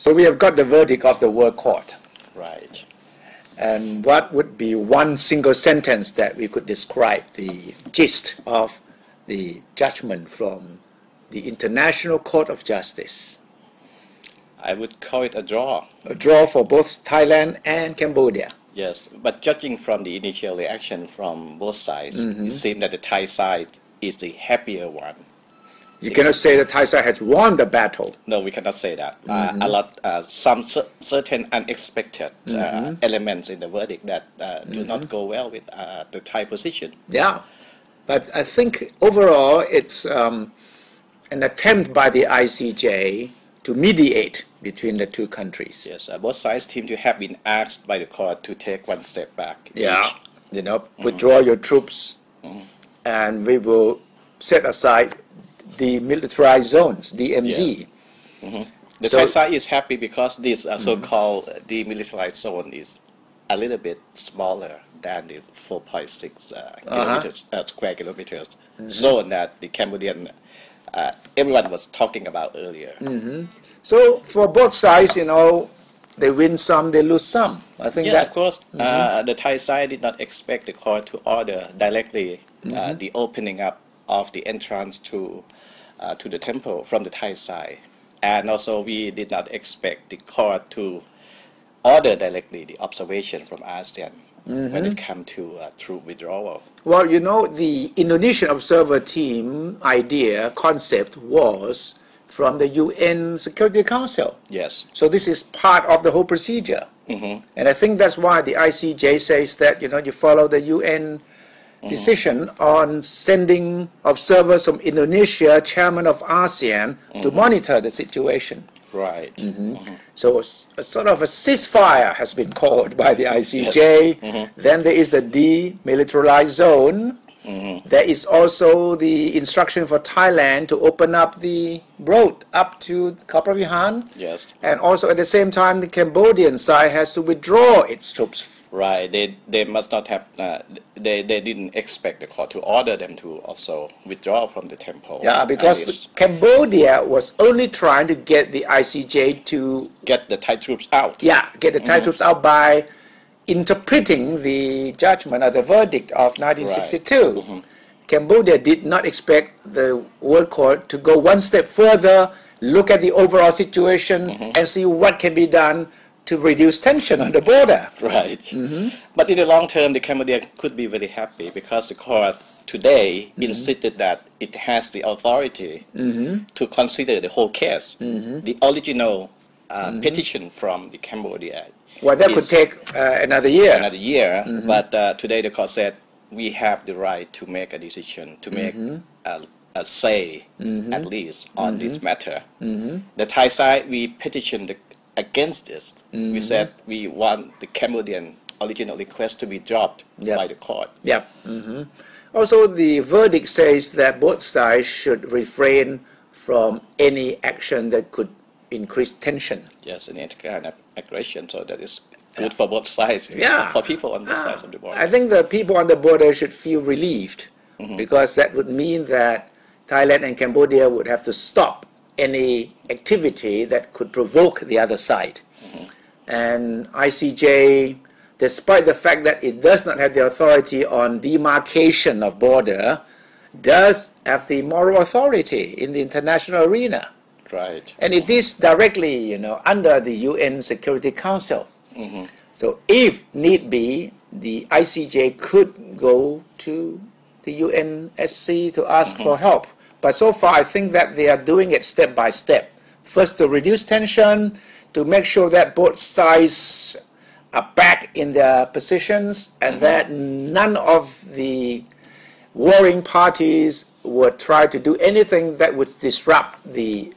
So we have got the verdict of the World Court. Right. And what would be one single sentence that we could describe the gist of the judgment from the International Court of Justice? I would call it a draw. A draw for both Thailand and Cambodia. Yes, but judging from the initial reaction from both sides, it seemed that the Thai side is the happier one. You cannot say the Thai side has won the battle. No, we cannot say that. Some certain unexpected elements in the verdict that do not go well with the Thai position. Yeah, but I think overall it's an attempt by the ICJ to mediate between the two countries. Yes, both sides seem to have been asked by the court to take one step back. Yeah, you know, withdraw your troops, and we will set aside demilitarized zones, DMZ. Yes. The Thai side is happy because this so-called demilitarized zone is a little bit smaller than the 4.6 square kilometers zone that the Cambodian everyone was talking about earlier. So for both sides, you know, they win some, they lose some. I think yes, that, of course. The Thai side did not expect the court to order directly the opening up of the entrance to the temple from the Thai side. And also we did not expect the court to order directly the observation from ASEAN when it comes to troop withdrawal. Well, you know, the Indonesian observer team idea, concept was from the UN Security Council. Yes. So this is part of the whole procedure. And I think that's why the ICJ says that, you know, you follow the UN decision on sending observers from Indonesia, chairman of ASEAN, to monitor the situation. Right. So a sort of a ceasefire has been called by the ICJ. Yes. Then there is the demilitarized zone. There is also the instruction for Thailand to open up the road up to Kapravihan. Yes. And also at the same time, the Cambodian side has to withdraw its troops. Right. They must not have. They didn't expect the court to order them to also withdraw from the temple. Yeah, because Cambodia was only trying to get the ICJ to get the Thai troops out. Yeah, get the Thai troops out by interpreting the judgment or the verdict of 1962. Right. Cambodia did not expect the World Court to go one step further, look at the overall situation, and see what can be done to reduce tension on the border. Right. But in the long term, the Cambodia could be very happy because the court today insisted that it has the authority to consider the whole case. The original petition from the Cambodia. Well, that could take another year. Another year, but today the court said we have the right to make a decision, to make a say at least on this matter. The Thai side, we petitioned against this. We said we want the Cambodian original request to be dropped by the court. Yep. Also, the verdict says that both sides should refrain from any action that could increase tension. Yes, any kind of aggression. So that is good for both sides. Yeah. For people on both sides of the border. I think the people on the border should feel relieved because that would mean that Thailand and Cambodia would have to stop any activity that could provoke the other side. And ICJ, despite the fact that it does not have the authority on demarcation of border, does have the moral authority in the international arena. Right. And it is directly, you know, under the UN Security Council. So if need be, the ICJ could go to the UNSC to ask for help. But so far, I think that they are doing it step by step. First, to reduce tension, to make sure that both sides are back in their positions, and that none of the warring parties would try to do anything that would disrupt the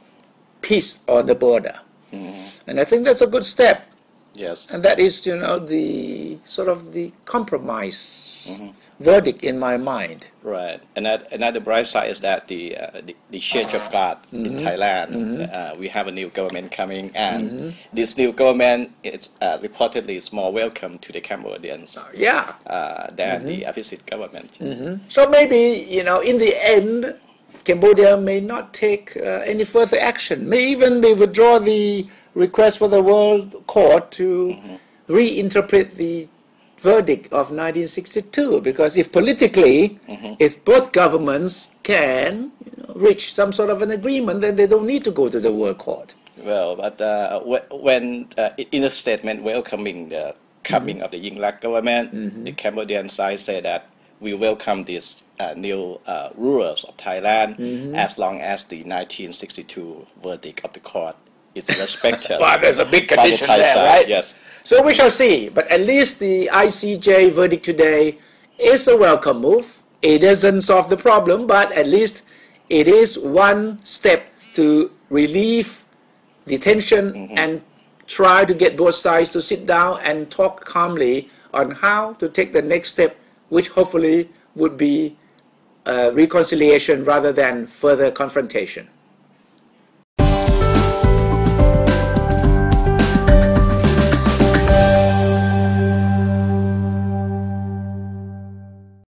peace on the border. And I think that's a good step. Yes. And that is, you know, the sort of the compromise verdict in my mind. Right. And another bright side is that the change of guard in Thailand. We have a new government coming, and this new government is reportedly is more welcome to the Cambodians than the opposite government. So maybe, you know, in the end, Cambodia may not take any further action. May even they withdraw the request for the World Court to reinterpret the verdict of 1962, because if politically, if both governments can reach some sort of an agreement, then they don't need to go to the World Court. Well, but when in a statement welcoming the coming of the Yingluck government, the Cambodian side said that we welcome these new rulers of Thailand as long as the 1962 verdict of the court is respected. Well, there's a big by the condition Thai there, side. right? Yes. So we shall see, but at least the ICJ verdict today is a welcome move. It doesn't solve the problem, but at least it is one step to relieve the tension and try to get both sides to sit down and talk calmly on how to take the next step, which hopefully would be reconciliation rather than further confrontation.